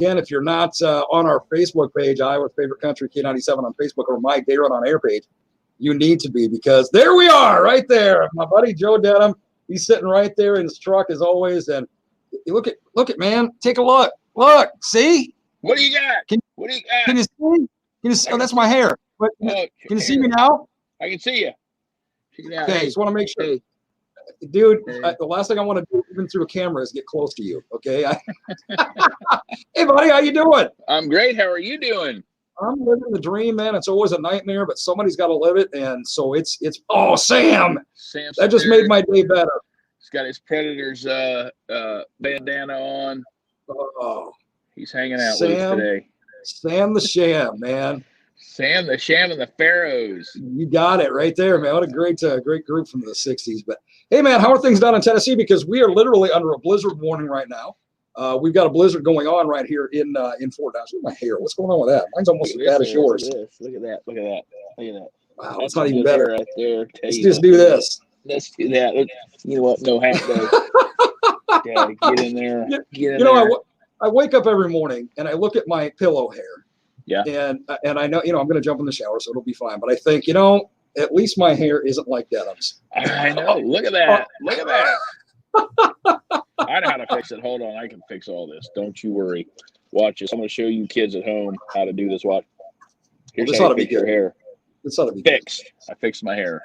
again, if you're not on our Facebook page, Iowa's Favorite Country K97 on Facebook, or my Day Run on Air page, you need to be, because there we are right there. My buddy Joe Denim, he's sitting right there in his truck as always. And you look at man, take a look. Look, see? What do you got? What do you got? Can you see? Can you see? Oh, that's my hair. But can you see me now? I can see you. Okay, just want to make sure. Hey. Dude, the last thing I want to do, even through a camera, is get close to you. Okay. Hey, buddy, how you doing? I'm great. How are you doing? I'm living the dream, man. It's always a nightmare, but somebody's got to live it, and so it's. Oh, Sam! That just made my day better. He's got his Predators bandana on. Oh, he's hanging out with us today. Sam the Sham, man. Sam the Sham and the Pharaohs. You got it right there, man. What a great group from the 60s. But hey, man, how are things down in Tennessee? Because we are literally under a blizzard warning right now. We've got a blizzard going on right here in Fort Dodge. Look at my hair. What's going on with that? Mine's almost as bad as yours. Look at that. Look at that. Look at that. Wow, it's not even better. Right there. Let's just do this. Let's do that. Look, you know what? No hat though. Yeah, get in there. Get in there. I wake up every morning and I look at my pillow hair. Yeah. And I know, I'm going to jump in the shower, so it'll be fine. But I think, at least my hair isn't like Denim's. I know. Look at that. Look at that. I know how to fix it. Hold on. I can fix all this. Don't you worry. Watch this. I'm going to show you kids at home how to do this. Watch. Here's this how ought you to fix be your hair. This ought to be fixed. I fixed my hair.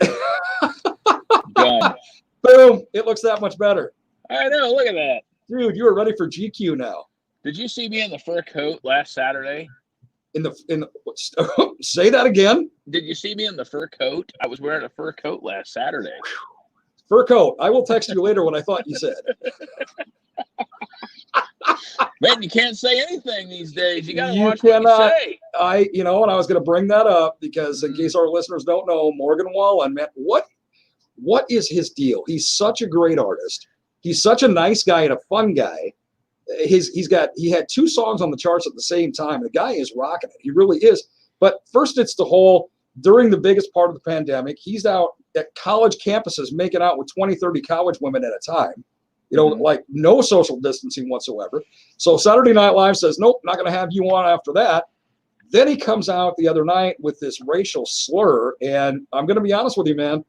Done. Boom. It looks that much better. I know. Look at that. Dude, you are ready for GQ now. Did you see me in the fur coat last Saturday? In the say that again. Did you see me in the fur coat? I was wearing a fur coat last Saturday. Fur coat. I will text you later what I thought you said. Man, you can't say anything these days. You got to watch what you say. And I was going to bring that up because in case our listeners don't know, Morgan Wallen, man, what is his deal? He's such a great artist. He's such a nice guy and a fun guy. He had 2 songs on the charts at the same time. The guy is rocking it. He really is. But first, it's the whole, during the biggest part of the pandemic, he's out at college campuses making out with 20, 30 college women at a time. Like no social distancing whatsoever. So Saturday Night Live says, nope, not going to have you on after that. Then he comes out the other night with this racial slur. And I'm going to be honest with you, man.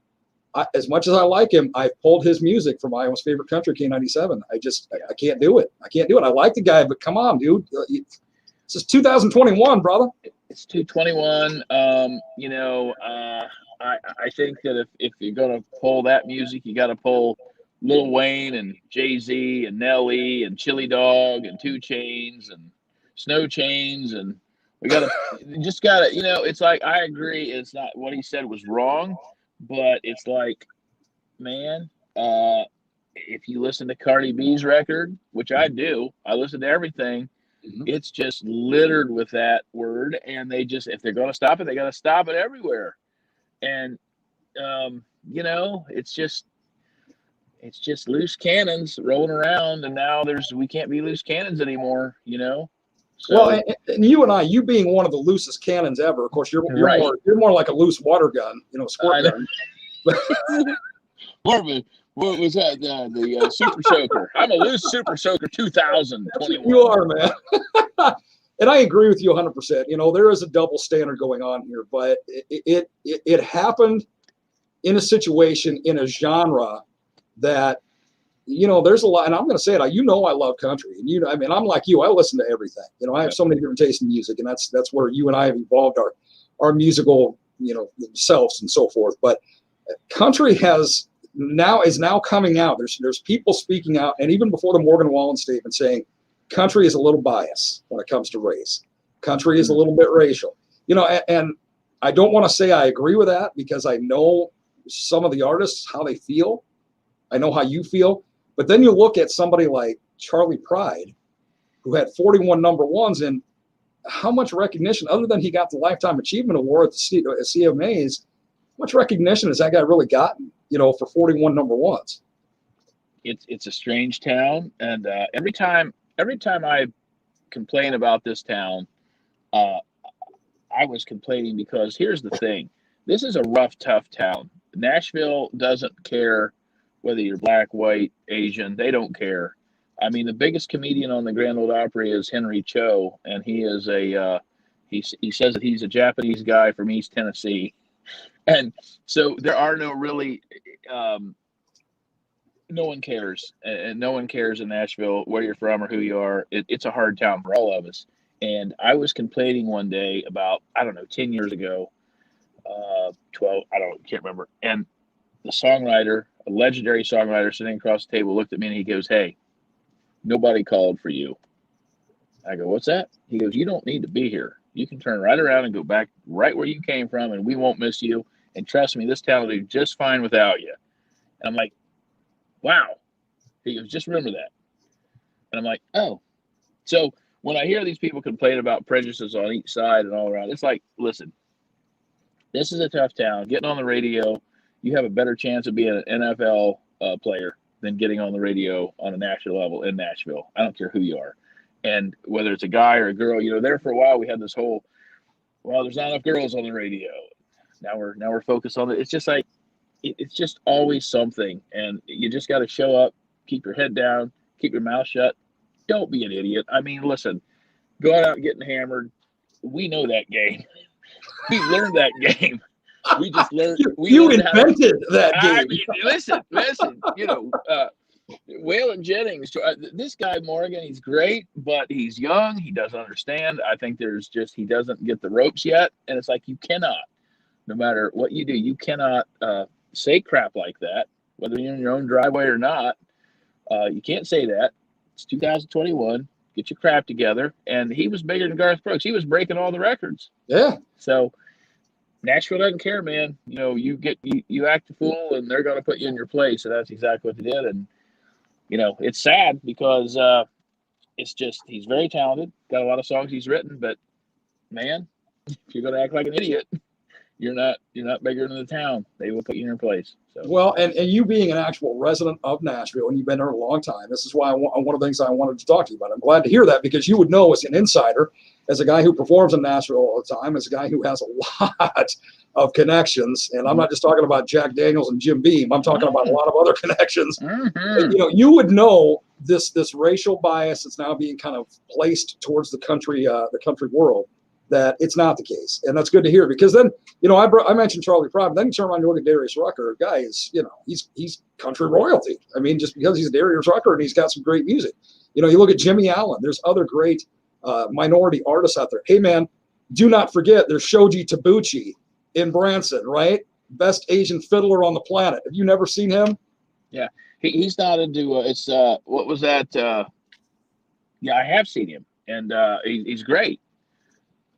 As much as I like him, I've pulled his music from Iowa's Favorite Country K97. I can't do it. I like the guy, but come on, dude. This is 2021, brother. It's 2021. I think that if you're gonna pull that music, you got to pull Lil Wayne and Jay-Z and Nelly and Chili Dog and 2 Chainz and Snow Chains, and we gotta It's like, I agree. It's not what he said was wrong. But it's like, man, if you listen to Cardi B's record, which I do, I listen to everything. Mm-hmm. It's just littered with that word. And if they're going to stop it, they got to stop it everywhere. And, it's just loose cannons rolling around. And now we can't be loose cannons anymore, So, well, and you and I, you being one of the loosest cannons ever, of course, you're right. you're more like a loose water gun, squirt gun. What was that? The Super Soaker. I'm a loose Super Soaker 2021. You are, man. And I agree with you 100%. There is a double standard going on here, but it happened in a situation, in a genre that, there's a lot, and I'm going to say it. I love country, and I'm like you. I listen to everything. I have so many different tastes in music, and that's where you and I have evolved our musical, selves and so forth. But country is now coming out. There's people speaking out, and even before the Morgan Wallen statement saying country is a little biased when it comes to race. Country is a little bit racial, and I don't want to say I agree with that because I know some of the artists how they feel. I know how you feel. But then you look at somebody like Charlie Pride, who had 41 number ones, and how much recognition, other than he got the Lifetime Achievement Award at the CMAs, much recognition has that guy really gotten, for 41 number ones? It's a strange town, and every time I complain about this town, I was complaining because here's the thing: this is a rough, tough town. Nashville doesn't care whether you're black, white, Asian, they don't care. I mean, the biggest comedian on the Grand Ole Opry is Henry Cho, and he is he says that he's a Japanese guy from East Tennessee, and so there are no really no one cares, and no one cares in Nashville where you're from or who you are. It's a hard town for all of us. And I was complaining one day about, I don't know, 10 years ago, 12, can't remember. And the songwriter, a legendary songwriter sitting across the table, looked at me and he goes, "Hey, nobody called for you." I go, "What's that?" He goes, "You don't need to be here. You can turn right around and go back right where you came from, and we won't miss you. And trust me, this town will do just fine without you." And I'm like, "Wow." He goes, "Just remember that." And I'm like, "Oh." So when I hear these people complain about prejudices on each side and all around, it's like, listen, this is a tough town. Getting on the radio, you have a better chance of being an NFL player than getting on the radio on a national level in Nashville. I don't care who you are. And whether it's a guy or a girl, there for a while we had this whole, well, there's not enough girls on the radio. Now we're focused on it. It's just like, it's just always something. And you just got to show up, keep your head down, keep your mouth shut. Don't be an idiot. I mean, listen, going out and getting hammered, we know that game. We learned that game. We just learned. You invented that game. I mean, listen. Waylon Jennings, this guy Morgan, he's great, but he's young. He doesn't understand. I think he doesn't get the ropes yet. And it's like, you cannot, no matter what you do, you cannot say crap like that, whether you're in your own driveway or not. You can't say that. It's 2021. Get your crap together. And he was bigger than Garth Brooks. He was breaking all the records. Yeah. So Nashville doesn't care, man. You act a fool, and they're going to put you in your place. So that's exactly what they did. And it's sad because it's just, he's very talented. Got a lot of songs he's written, but man, if you're going to act like an idiot, you're not bigger than the town. They will put you in your place. So. Well, and you being an actual resident of Nashville, and you've been there a long time, this is why one of the things I wanted to talk to you about. I'm glad to hear that, because you would know as an insider, as a guy who performs in Nashville all the time, as a guy who has a lot of connections, and I'm not just talking about Jack Daniels and Jim Beam. I'm talking about a lot of other connections. Mm-hmm. You would know this racial bias that's now being kind of placed towards the country world, that it's not the case. And that's good to hear, because then, I mentioned Charlie Pride, but then you turn around and look at Darius Rucker. A guy is, he's country royalty. I mean, just because he's Darius Rucker and he's got some great music. You look at Jimmy Allen. There's other great minority artists out there. Hey, man, do not forget there's Shoji Tabuchi in Branson, right? Best Asian fiddler on the planet. Have you never seen him? Yeah. He's not into, what was that? Yeah, I have seen him, and he's great.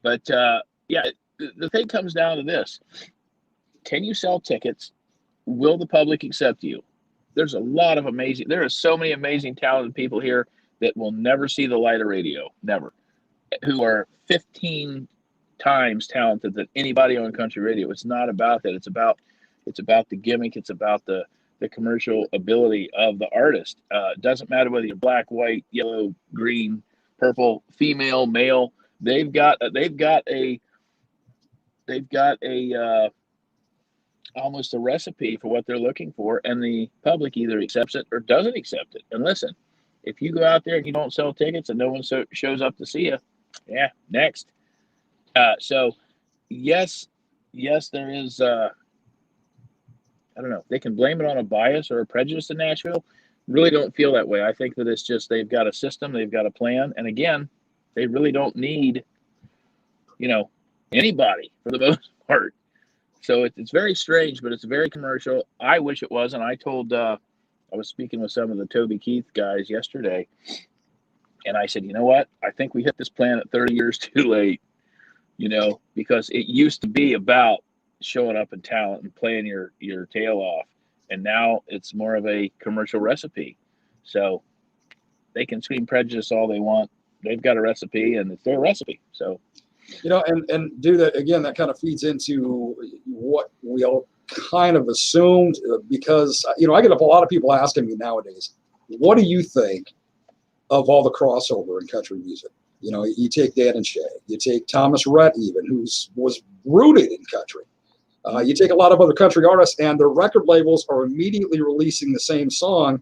But, the thing comes down to this. Can you sell tickets? Will the public accept you? There are so many amazing, talented people here that will never see the light of radio, never, who are 15 times talented than anybody on country radio. It's not about that. It's about the gimmick. It's about the commercial ability of the artist. It doesn't matter whether you're black, white, yellow, green, purple, female, male. They've got almost a recipe for what they're looking for, and the public either accepts it or doesn't accept it. And listen, if you go out there and you don't sell tickets and no one shows up to see you, yeah, next. So yes, there is. I don't know. They can blame it on a bias or a prejudice in Nashville. Really don't feel that way. I think that it's just they've got a system, they've got a plan, and again, they really don't need, anybody for the most part. So it's very strange, but it's very commercial. I wish it wasn't. I told, I was speaking with some of the Toby Keith guys yesterday, and I said, you know what? I think we hit this planet 30 years too late, because it used to be about showing up in talent and playing your tail off. And now it's more of a commercial recipe. So they can scream prejudice all they want. They've got a recipe, and it's their recipe. So, and do that again. That kind of feeds into what we all kind of assumed, because I get a lot of people asking me nowadays, what do you think of all the crossover in country music? You take Dan and Shay, you take Thomas Rhett, even, was rooted in country. You take a lot of other country artists, and their record labels are immediately releasing the same song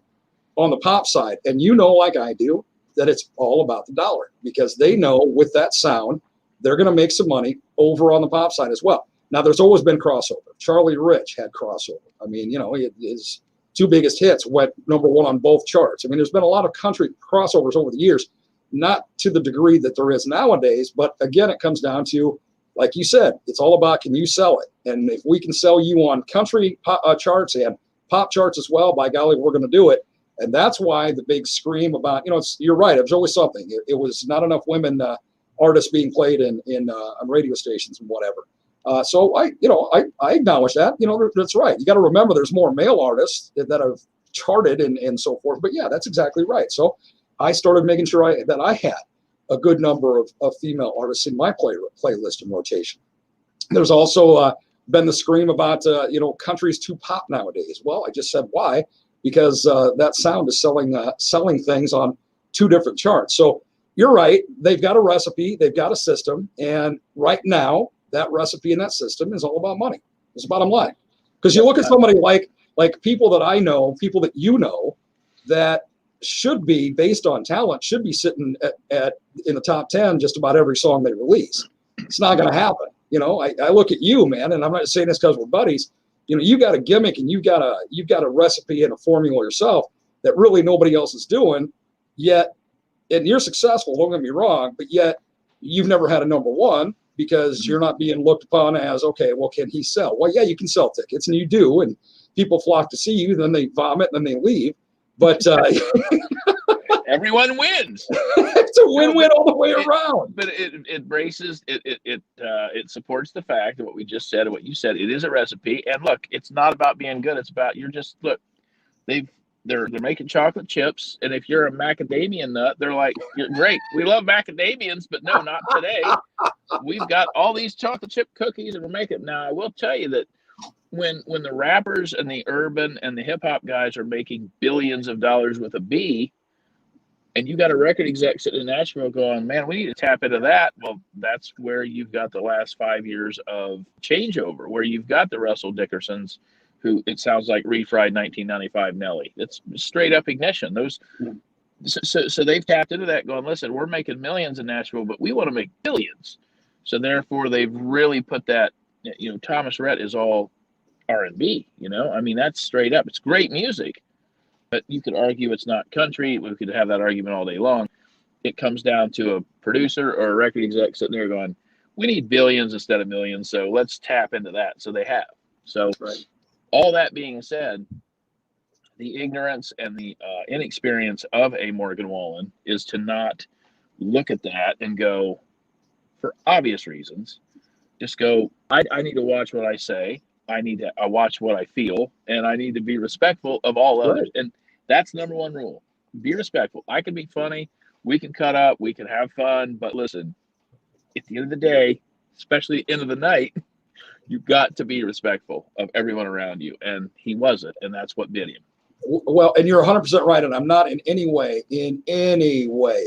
on the pop side. And you know, like I do, that it's all about the dollar, because they know with that sound, they're going to make some money over on the pop side as well. Now, there's always been crossover. Charlie Rich had crossover. I mean, you know, his two biggest hits went #1 on both charts. I mean, there's been a lot of country crossovers over the years, not to the degree that there is nowadays. But again, it comes down to, like you said, it's all about, can you sell it? And if we can sell you on country charts and pop charts as well, by golly, we're going to do it. And that's why the big scream about, you know, you're right. It was always something. It was not enough women artists being played on radio stations and whatever. So I acknowledge that. You know, that's right. You got to remember, there's more male artists that have charted and so forth. But yeah, that's exactly right. So I started making sure that I had a good number of female artists in my playlist and rotation. There's also been the scream about country's too pop nowadays. Well, I just said why. Because that sound is selling things on two different charts. So you're right. They've got a recipe. They've got a system. And right now, that recipe and that system is all about money. It's the bottom line. Because you look at somebody like people that I know, people that you know, that should be, based on talent, should be sitting in the top 10 just about every song they release. It's not going to happen. You know, I look at you, man, and I'm not saying this because we're buddies. You know, you got a gimmick and you've got a recipe and a formula yourself that really nobody else is doing yet. And you're successful, don't get me wrong, but yet you've never had a #1 because you're not being looked upon as, okay, well, can he sell? Well, yeah, you can sell tickets, and you do, and people flock to see you, then they vomit, and then they leave. But everyone wins. It's a win-win all the way around. But it braces it supports the fact of what we just said and what you said. It is a recipe, and look, it's not about being good. It's about they're making chocolate chips, and if you're a macadamia nut, they're like, you're great. We love macadamians, but no, not today. We've got all these chocolate chip cookies, and we're making. Now, I will tell you that when the rappers and the urban and the hip hop guys are making billions of dollars with a B, and you got a record exec sitting in Nashville going, man, we need to tap into that. Well, that's where you've got the last 5 years of changeover, where you've got the Russell Dickersons, who it sounds like refried 1995 Nelly. It's straight up ignition. So they've tapped into that, going, listen, we're making millions in Nashville, but we want to make billions. So therefore, they've really put that. You know, Thomas Rhett is all R&B. You know, I mean, that's straight up. It's great music, but you could argue it's not country. We could have that argument all day long. It comes down to a producer or a record exec sitting there going, we need billions instead of millions, so let's tap into that. So they have. So right. All that being said, the ignorance and the inexperience of a Morgan Wallen is to not look at that and go, for obvious reasons, just go, I need to watch what I say. I need to watch what I feel, and I need to be respectful of all others. Right. And that's #1 rule. Be respectful. I can be funny. We can cut up. We can have fun. But listen, at the end of the day, especially at the end of the night, you've got to be respectful of everyone around you. And he wasn't, and that's what bit him. Well, and you're 100% right, and I'm not in any way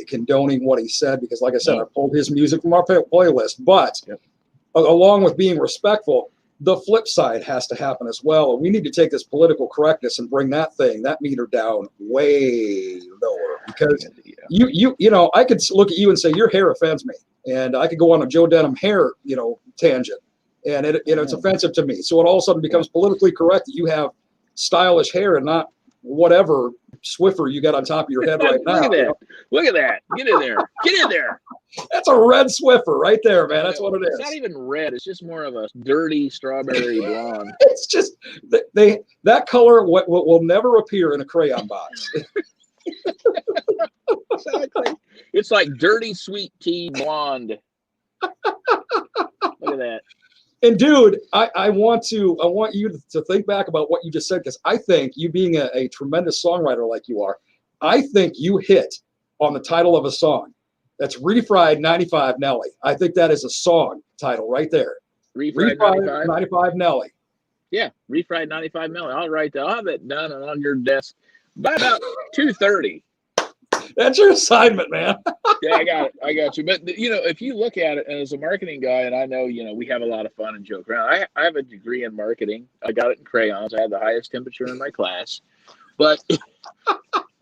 condoning what he said, because like I said, I pulled his music from our playlist. But along with being respectful, the flip side has to happen as well. We need to take this political correctness and bring that meter down way lower, because you know, I could look at you and say your hair offends me, and I could go on a Joe Denim hair, tangent, and it's offensive to me. So it all of a sudden becomes politically correct that you have stylish hair and not whatever Swiffer you got on top of your head right now. Look at that. Get in there. Get in there. That's a red Swiffer right there, man. That's what it is. It's not even red. It's just more of a dirty strawberry blonde. It's just that color will never appear in a crayon box. Exactly. It's like dirty sweet tea blonde. Look at that. And dude, I want you to think back about what you just said, because I think you being a tremendous songwriter like you are, I think you hit on the title of a song. That's Refried 95 Nelly. I think that is a song title right there. Refried 95 Nelly. Yeah, Refried 95 Nelly. I'll write that. I'll have it done and on your desk by about 2:30. That's your assignment, man. Yeah, I got you. But, if you look at it as a marketing guy, and I know, we have a lot of fun and joke around. I have a degree in marketing. I got it in crayons. I had the highest temperature in my class. But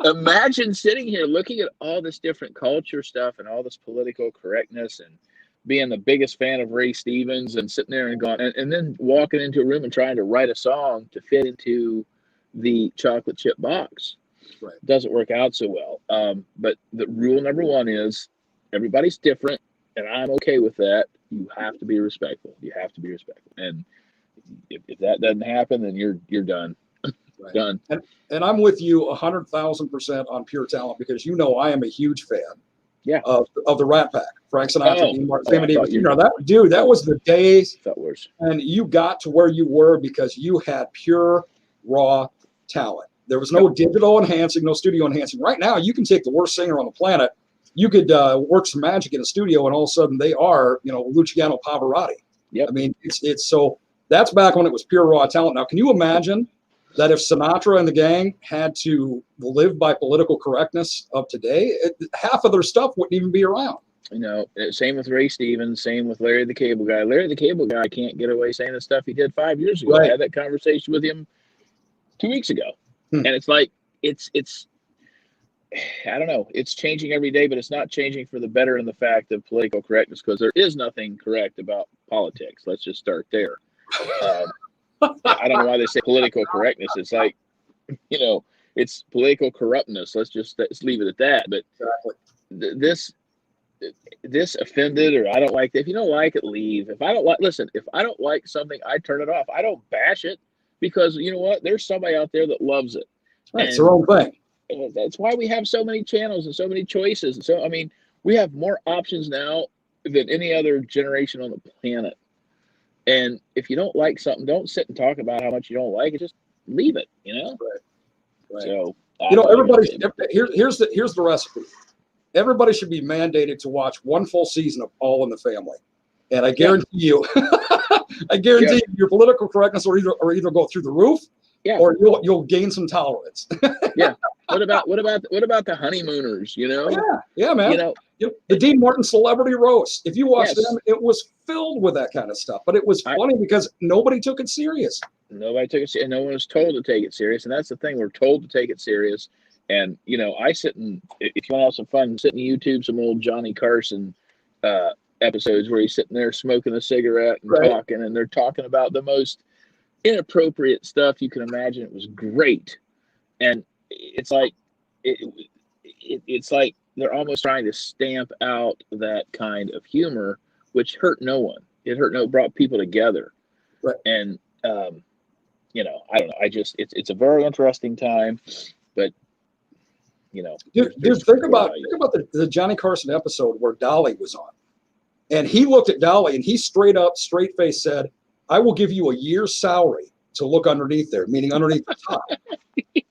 Imagine sitting here looking at all this different culture stuff and all this political correctness and being the biggest fan of Ray Stevens and sitting there and going, and then walking into a room and trying to write a song to fit into the chocolate chip box. Right. Doesn't work out so well. But the rule number one is everybody's different, and I'm okay with that. You have to be respectful. You have to be respectful. And if that doesn't happen, then you're done. Right. Done. And I'm with you 100,000% on Pure Talent, because I am a huge fan. Yeah. Of the Rat Pack, Frank Sinatra, Dean Martin, Sammy Davis. That was the days, and you got to where you were because you had pure raw talent. There was no digital enhancing, no studio enhancing. Right now, you can take the worst singer on the planet, you could work some magic in a studio, and all of a sudden they are, Luciano Pavarotti. Yep. I mean, it's so that's back when it was pure raw talent. Now, can you imagine that if Sinatra and the gang had to live by political correctness of today, half of their stuff wouldn't even be around? Same with Ray Stevens, same with Larry the Cable Guy. Larry the Cable Guy can't get away saying the stuff he did 5 years ago. Right. I had that conversation with him 2 weeks ago. And it's like, it's I don't know, it's changing every day, but it's not changing for the better in the fact of political correctness, because there is nothing correct about politics. Let's just start there. I don't know why they say political correctness. It's like, it's political corruptness. Let's leave it at that. But this offended, or I don't like it. If you don't like it, leave. If I don't like something, I turn it off. I don't bash it, because you know what? There's somebody out there that loves it. Right, it's their own thing. That's why we have so many channels and so many choices. And so, I mean, we have more options now than any other generation on the planet. And if you don't like something, don't sit and talk about how much you don't like it. Just leave it, Right. So, everybody, here's the recipe. Everybody should be mandated to watch one full season of All in the Family. And I guarantee you, your political correctness will either go through the roof, or you'll gain some tolerance. Yeah. What about the honeymooners? Yeah, man. The Dean Martin celebrity roast. If you watch them, it was filled with that kind of stuff. But it was funny because nobody took it serious. Nobody took it serious, and no one was told to take it serious. And that's the thing, we're told to take it serious. And I sit and, if you want to have some fun, sit and YouTube some old Johnny Carson episodes where he's sitting there smoking a cigarette and talking, and they're talking about the most inappropriate stuff you can imagine. It was great. And it's like it's like they're almost trying to stamp out that kind of humor, which hurt no one. It brought people together. Right. And I don't know. It's a very interesting time, but dude, think about the Johnny Carson episode where Dolly was on, and he looked at Dolly and he straight face said, "I will give you a year's salary to look underneath there," meaning underneath the top.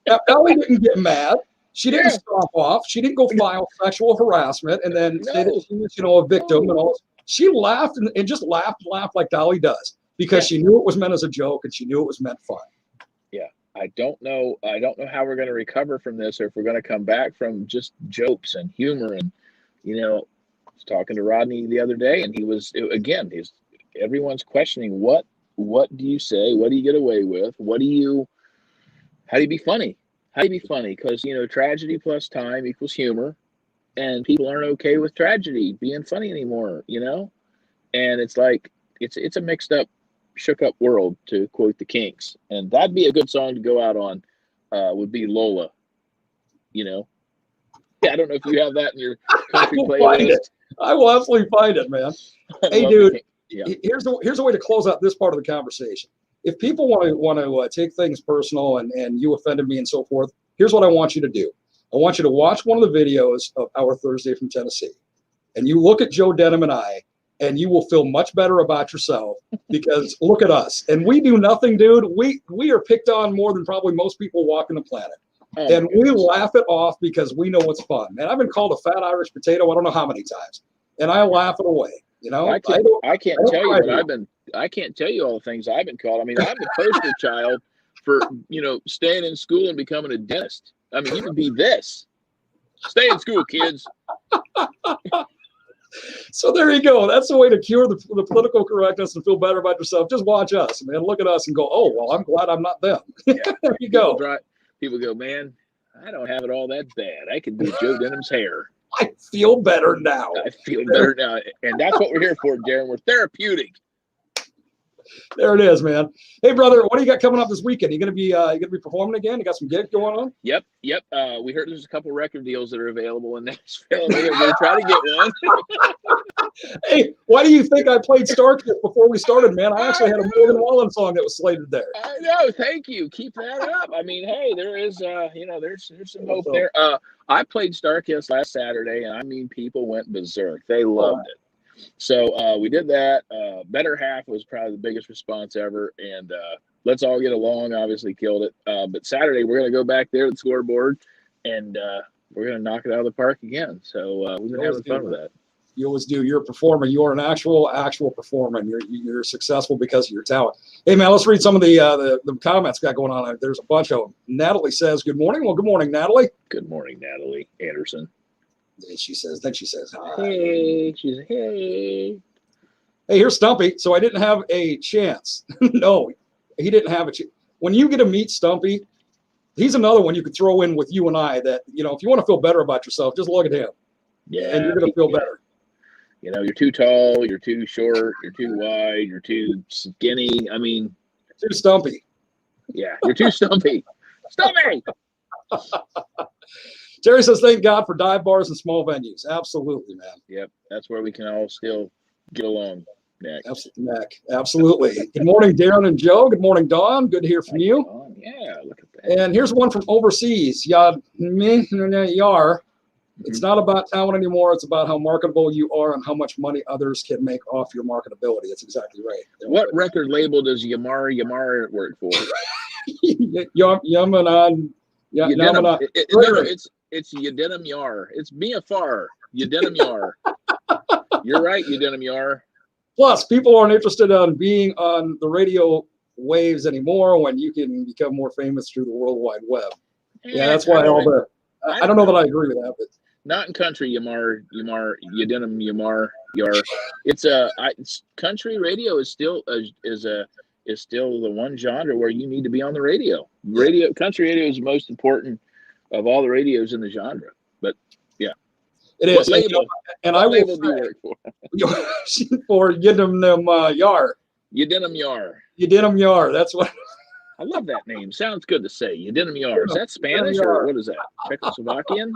Now, Dolly didn't get mad. She didn't stomp off. She didn't go file sexual harassment and then say that she was, a victim and all. She laughed and just laughed like Dolly does, because she knew it was meant as a joke and she knew it was meant fun. Yeah. I don't know how we're going to recover from this, or if we're going to come back from just jokes and humor. And, I was talking to Rodney the other day, and everyone's questioning what do you say? What do you get away with? How do you be funny? How do you be funny? Because, tragedy plus time equals humor, and people aren't okay with tragedy being funny anymore, and it's like, it's a mixed up, shook up world, to quote the Kinks. And that'd be a good song to go out on, would be Lola. I don't know if you have that in your country playlist. I will absolutely find it, man. Hey, dude, here's a way to close out this part of the conversation. If people want to take things personal and you offended me and so forth, here's what I want you to do. I want you to watch one of the videos of Our Thursday from Tennessee, and you look at Joe Denim and I, and you will feel much better about yourself, because look at us. And we do nothing, dude. We are picked on more than probably most people walking the planet. And we laugh it off because we know what's fun. Man, I've been called a fat Irish potato I don't know how many times, and I laugh it away. I can't tell you all the things I've been called. I mean, I'm the poster child for staying in school and becoming a dentist. I mean, you can be this. Stay in school, kids. So there you go. That's the way to cure the political correctness and feel better about yourself. Just watch us, man. Look at us and go, "Oh, well, I'm glad I'm not them." There you go. People go, "Man, I don't have it all that bad. I can do Joe Denim's hair. I feel better now. I feel better now. And that's what we're here for, Darren. We're therapeutic. There it is, man. Hey, brother, what do you got coming up this weekend? You gonna be performing again? You got some gigs going on? Yep. We heard there's a couple record deals that are available in Nashville. We're gonna try to get one. Hey, why do you think I played Starkist before we started, man? I actually had a Morgan Wallen song that was slated there. I know. Thank you. Keep that up. I mean, hey, there is, there's some hope there. I played Starkist last Saturday, and I mean, people went berserk. They loved it. So we did that. Better Half was probably the biggest response ever, and Let's All Get Along obviously killed it. But Saturday we're gonna go back there to the Scoreboard, and we're gonna knock it out of the park again. So we've been having fun with that. You always do. You're a performer. You are an actual performer. And you're successful because of your talent. Hey, man, let's read some of the comments got going on. There's a bunch of them. Natalie says, "Good morning." Well, good morning, Natalie. Good morning, Natalie Anderson. Then she says, "Hi." Hey. She's hey. Hey, here's Stumpy. So I didn't have a chance. No, he didn't have a chance. When you get to meet Stumpy, he's another one you could throw in with you and I. That if you want to feel better about yourself, just look at him. Yeah, and you're gonna feel better. You're too tall, you're too short, you're too wide, you're too skinny. I mean, you're too stumpy. Yeah, you're too stumpy. Stumpy! Terry says, "Thank God for dive bars and small venues." Absolutely, man. Yep, that's where we can all still get along. Absolutely. Good morning, Darren and Joe. Good morning, Dawn. Good to hear from you. Yeah, look at that. And here's one from overseas. Yar. It's not about talent anymore. It's about how marketable you are and how much money others can make off your marketability. That's exactly right. What record label does Yamar work for? Yamanan. It's Denim Yar. It's Mia Farr. Denim Yar. You're right, Denim Yar. Plus, people aren't interested in being on the radio waves anymore when you can become more famous through the World Wide Web. Yeah, that's why all the. I don't know that I agree with that, but. Not in country, Yamar, Denim, Yar. It's country radio is still the one genre where you need to be on the radio. Country radio is the most important of all the radios in the genre. But yeah, it is. Label, and I will label do you work for? For Denim Yar. Denim Yar. Denim Yar. That's what. I love that name. Sounds good to say. Denim Yar. Is that Spanish or what is that? Czechoslovakian?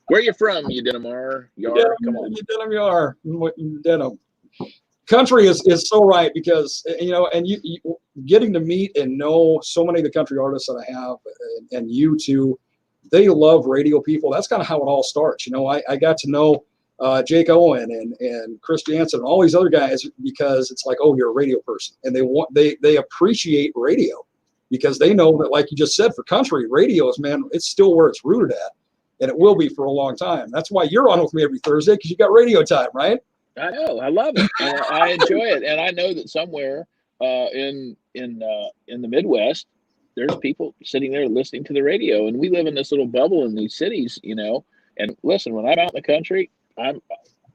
Where are you from, Denim Yar? Come on. Denim Yar. Denim. Country is so right because and you getting to meet and know so many of the country artists that I have and you too, they love radio people. That's kind of how it all starts. I got to know Jake Owen and Chris Jansen and all these other guys because it's like, oh, you're a radio person, and they appreciate radio because they know that, like you just said, for country radio is, man, it's still where it's rooted at, and it will be for a long time. That's why you're on with me every Thursday, because you got radio time, right? I know, I love it, and I enjoy it, and I know that somewhere in the Midwest, there's people sitting there listening to the radio, and we live in this little bubble in these cities, And listen, when I'm out in the country,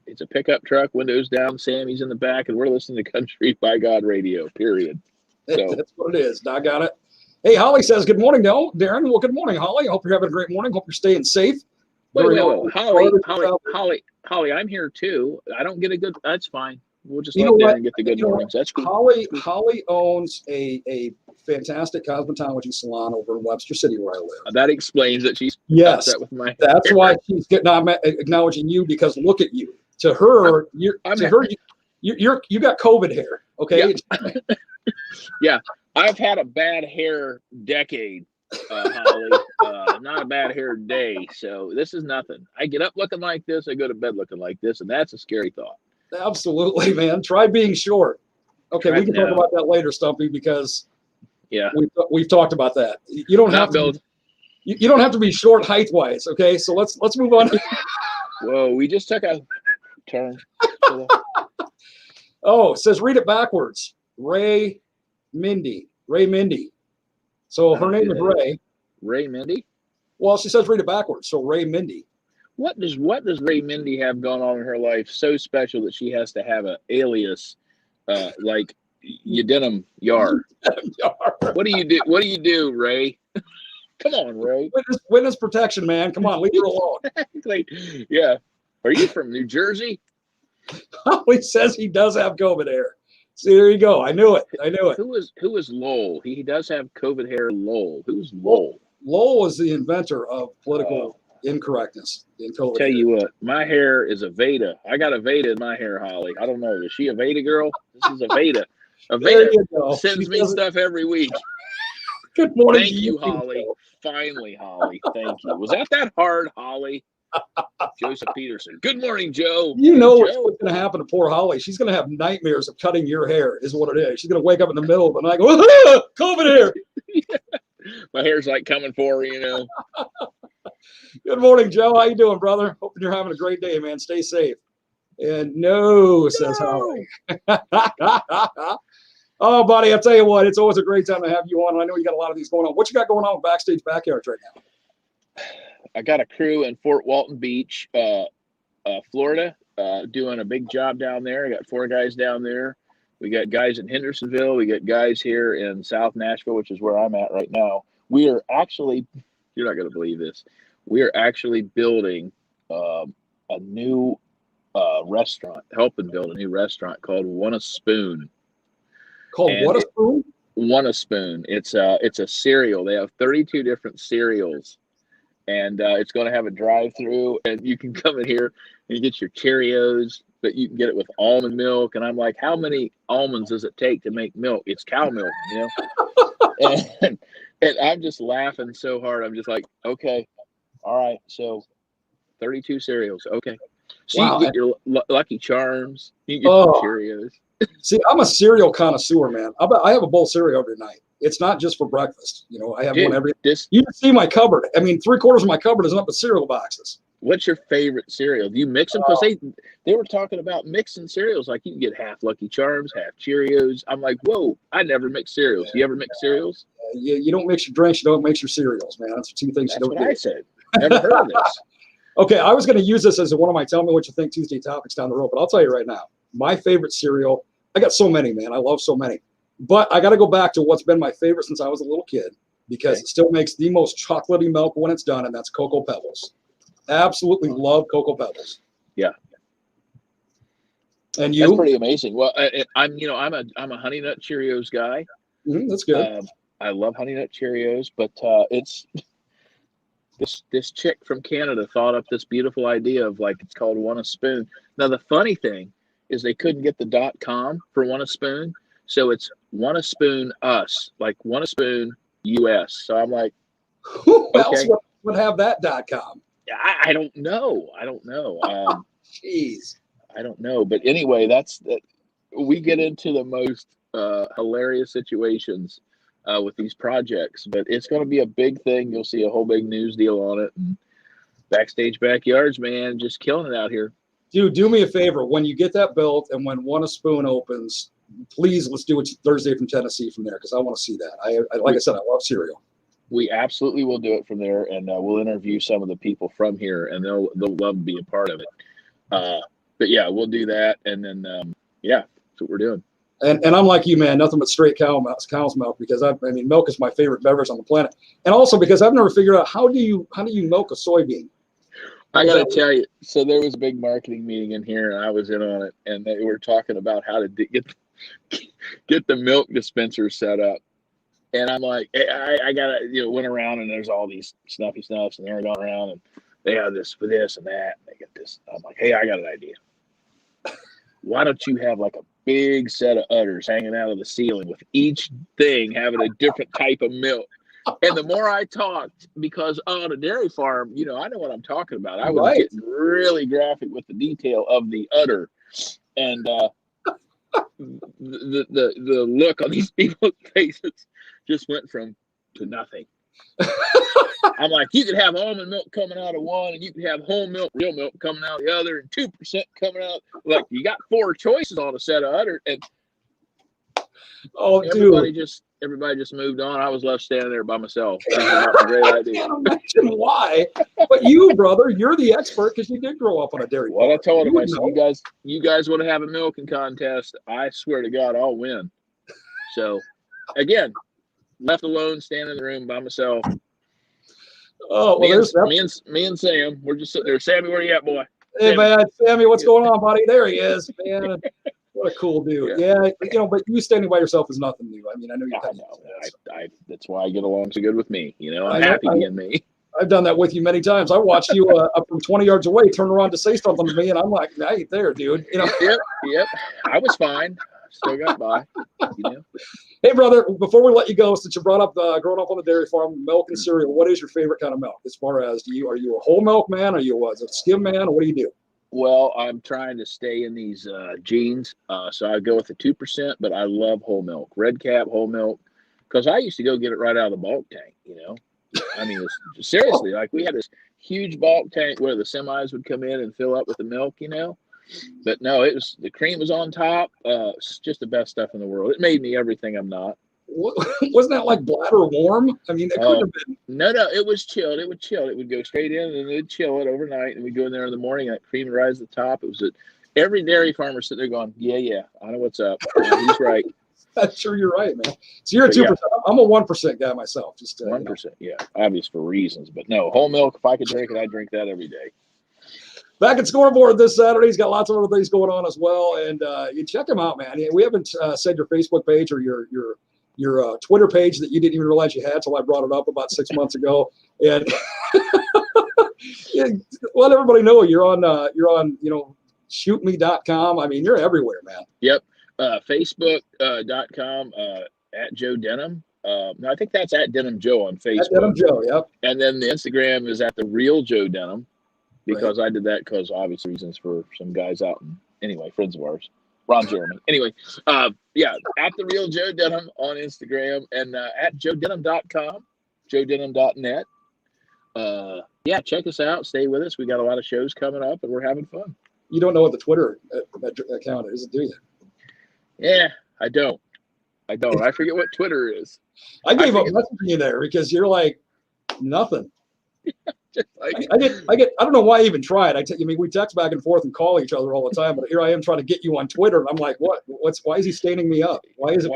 it's a pickup truck, windows down, Sammy's in the back, and we're listening to country by God radio, period. So that's what it is. I got it. Hey, Holly says, "Good morning, Darren." Well, good morning, Holly. I hope you're having a great morning. Hope you're staying safe. Wait. Holly, I'm here too. I don't get a good, that's fine. We'll just let Darren get the good mornings. That's cool. Holly owns a fantastic cosmetology salon over in Webster City where I live. That explains that she's upset with my That's why she's not acknowledging you, because look at you. To her, you got COVID hair. Okay. Yeah. I've had a bad hair decade, Holly. Not a bad hair day. So this is nothing. I get up looking like this. I go to bed looking like this. And that's a scary thought. Absolutely, man. Try being short. Okay, we can talk about that later, Stumpy, because we've talked about that. You don't have to. You don't have to be short height wise. Okay, so let's move on. Whoa, we just took a turn. Oh, it says read it backwards. Ray Mindy. So her name is Ray. Ray Mindy? Well, she says read it backwards. So Ray Mindy. What does Ray Mindy have going on in her life so special that she has to have an alias like Denim Yar? What do you do? What do you do, Ray? Come on, Ray. Witness protection, man. Come on, leave her alone. Yeah. Are you from New Jersey? Holly says he does have COVID hair. See, there you go. I knew it. Who is Lowell? He does have COVID hair. Lowell. Who's Lowell? Lowell is the inventor of political incorrectness in COVID. Tell you what, my hair is a Veda. I got a Veda in my hair, Holly. I don't know. Is she a Veda girl? This is a Veda. A Veda sends me stuff every week. Good morning. Thank you, Holly. Finally, Holly. Thank you. Was that hard, Holly? Joseph Peterson. Good morning, Joe. You know what's going to happen to poor Holly. She's going to have nightmares of cutting your hair, is what it is. She's going to wake up in the middle of the night and go, ah, COVID hair. My hair's like coming for her, you know. Good morning, Joe. How you doing, brother? Hoping you're having a great day, man. Stay safe. And no, says Holly. Oh, buddy, I'll tell you what, it's always a great time to have you on. I know you got a lot of these going on. What you got going on with Backstage Backyards right now? I got a crew in Fort Walton Beach, Florida, doing a big job down there. I got 4 guys down there. We got guys in Hendersonville. We got guys here in South Nashville, which is where I'm at right now. We are actually, you're not going to believe this, we are actually building a new restaurant, helping build a new restaurant called Want a Spoon. Called What a Spoon? Want a Spoon. It's a cereal. They have 32 different cereals. And it's going to have a drive-through, and you can come in here and get your Cheerios, but you can get it with almond milk. And I'm like, how many almonds does it take to make milk? It's cow milk, you know? and I'm just laughing so hard. I'm just like, okay, all right, so 32 cereals, okay. So you can get your Lucky Charms, you can get your Cheerios. See, I'm a cereal connoisseur, man. I have a bowl of cereal every night. It's not just for breakfast. You know, I have one every day. You can see my cupboard. I mean, 3/4 of my cupboard is up with cereal boxes. What's your favorite cereal? Do you mix them? Because they were talking about mixing cereals. Like you can get half Lucky Charms, half Cheerios. I'm like, whoa, I never mix cereals. Do you ever mix cereals? You don't mix your drinks. You don't mix your cereals, man. That's 2 things you don't do. That's what I said. Never heard of this. Okay, I was going to use this as one of my Tell Me What You Think Tuesday topics down the road, but I'll tell you right now. My favorite cereal, I got so many, man. I love so many. But I got to go back to what's been my favorite since I was a little kid, because it still makes the most chocolatey milk when it's done, and that's Cocoa Pebbles. Absolutely love Cocoa Pebbles. Yeah. And you? That's pretty amazing. Well, I'm a Honey Nut Cheerios guy. That's good. I love Honey Nut Cheerios, but it's this chick from Canada thought up this beautiful idea of it's called Want a Spoon. Now the funny thing is they couldn't get the .com for Want a Spoon. So it's Want a Spoon Us, like Want a Spoon US. So I'm like, who else would have that .com? I don't know. Jeez. I don't know. But anyway, we get into the most hilarious situations with these projects. But it's going to be a big thing. You'll see a whole big news deal on it. And Backstage Backyards, man, just killing it out here. Dude, do me a favor. When you get that built and when Want a Spoon opens, please, let's do it Thursday from Tennessee from there, because I want to see that. Like I said, I love cereal. We absolutely will do it from there, and we'll interview some of the people from here, and they'll love to be a part of it. But yeah, we'll do that, and then that's what we're doing. And I'm like you, man, nothing but straight cow's milk, because I mean milk is my favorite beverage on the planet, and also because I've never figured out how do you milk a soybean. I got to tell you, so there was a big marketing meeting in here, and I was in on it, and they were talking about how to get the milk dispenser set up. And I'm like, hey, I got to, went around, and there's all these snuffy snuffs, and they're going around, and they have this for this and that. And they get this. I'm like, hey, I got an idea. Why don't you have a big set of udders hanging out of the ceiling with each thing having a different type of milk? And the more I talked, because on a dairy farm, I know what I'm talking about. I was getting really graphic with the detail of the udder, and the look on these people's faces just went from to nothing. I'm like, you could have almond milk coming out of one, and you could have whole milk, real milk coming out of the other, and 2% coming out. Like, you got 4 choices on a set of udder, and everybody just moved on. I was left standing there by myself. That's a great idea. I can't imagine why. But you, brother, you're the expert because you did grow up on a dairy farm. Well, I told him, I said, you guys want to have a milking contest? I swear to God, I'll win. So, again, left alone, standing in the room by myself. Oh, well, there's that. Me and Sam. We're just sitting there. Sammy, where you at, boy? Hey, Sammy. man, Sammy, what's going on, buddy? There he is, man. What a cool dude. Yeah, but you standing by yourself is nothing new. I mean, I know you're. I know. That's why I get along so good with me. I'm happy being me. I've done that with you many times. I watched you up from 20 yards away, turn around to say something to me, and I'm like, I ain't there, dude. Yep. I was fine. Still got by. Hey, brother, before we let you go, since you brought up growing up on the dairy farm, milk and cereal, what is your favorite kind of milk? As far as are you a whole milk man? Are you a skim man? Or what do you do? Well, I'm trying to stay in these genes, so I go with the 2%, but I love whole milk, red cap whole milk, because I used to go get it right out of the bulk tank. I mean, seriously, like we had this huge bulk tank where the semis would come in and fill up with the milk, But no, the cream was on top. It's just the best stuff in the world. It made me everything I'm not. Wasn't that like bladder warm? I mean, it couldn't have been. No, it was chilled. It would chill. It would go straight in and it'd chill it overnight. And we'd go in there in the morning and that cream would rise to the top. It was every dairy farmer sitting there going, yeah, I know what's up. He's right. I'm sure you're right, man. So you're a 2%. Yeah. I'm a 1% guy myself. Just 1%. Yeah, obvious for reasons. But no, whole milk, if I could drink it, I'd drink that every day. Back at Scoreboard this Saturday. He's got lots of other things going on as well. And you check him out, man. We haven't said your Facebook page or your Twitter page that you didn't even realize you had until I brought it up about 6 months ago. And let everybody know you're on shootme.com. I mean, you're everywhere, man. Yep. Facebook.com at Joe Denim. No, I think that's at Denim Joe on Facebook. At Denim Joe, yep. And then the Instagram is at the Real Joe Denim, because I did that because obvious reasons for some guys out. Anyway, friends of ours, Ron Jeremy. Anyway, at the Real Joe Denim on Instagram and at joedenim.com, joedenim.net. Check us out. Stay with us. We got a lot of shows coming up, and we're having fun. You don't know what the Twitter account is, do you? Yeah, I don't. I forget what Twitter is. I gave up messaging you there because you're like nothing. I don't know why I even tried. We text back and forth and call each other all the time, but here I am trying to get you on Twitter, and I'm like, why is he staining me up? Why is he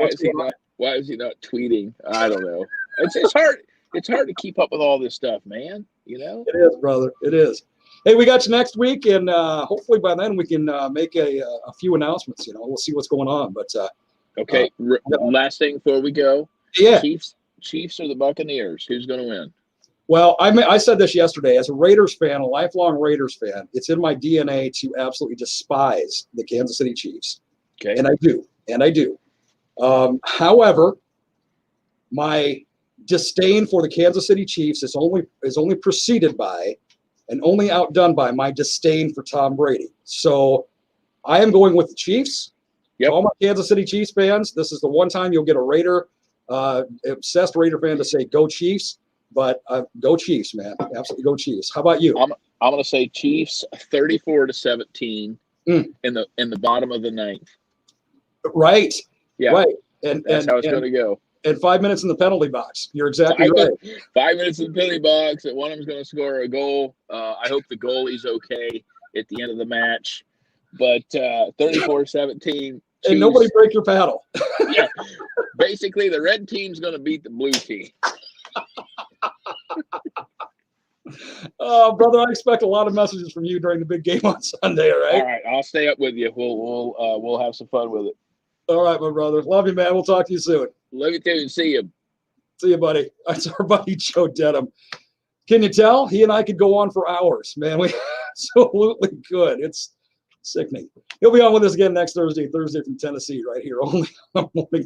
not tweeting? I don't know. It's hard. It's hard to keep up with all this stuff, man. It is, brother. It is. Hey, we got you next week, and hopefully by then we can make a few announcements. We'll see what's going on. But okay, last thing before we go. Yeah. Chiefs or the Buccaneers? Who's going to win? Well, I said this yesterday. As a Raiders fan, a lifelong Raiders fan, it's in my DNA to absolutely despise the Kansas City Chiefs. Okay. And I do. However, my disdain for the Kansas City Chiefs is only preceded by and only outdone by my disdain for Tom Brady. So I am going with the Chiefs. Yep. All my Kansas City Chiefs fans, this is the one time you'll get a Raider, obsessed Raider fan to say go Chiefs. But go Chiefs, man. Absolutely go Chiefs. How about you? I'm going to say Chiefs 34-17 in the bottom of the ninth. Right. Yeah. Right. That's how it's going to go. And 5 minutes in the penalty box. You're exactly right. 5 minutes in the penalty box, and one of them's going to score a goal. I hope the goalie's okay at the end of the match. But 34-17. And nobody break your paddle. Yeah. Basically, the red team's going to beat the blue team. Oh, brother, I expect a lot of messages from you during the big game on Sunday, all right? All right, I'll stay up with you. We'll have some fun with it. All right, my brother. Love you, man. We'll talk to you soon. Love you too. See you. See you, buddy. That's our buddy Joe Denim. Can you tell? He and I could go on for hours, man. We absolutely could. It's sickening. He'll be on with us again next Thursday from Tennessee, right here only on Morning Tree.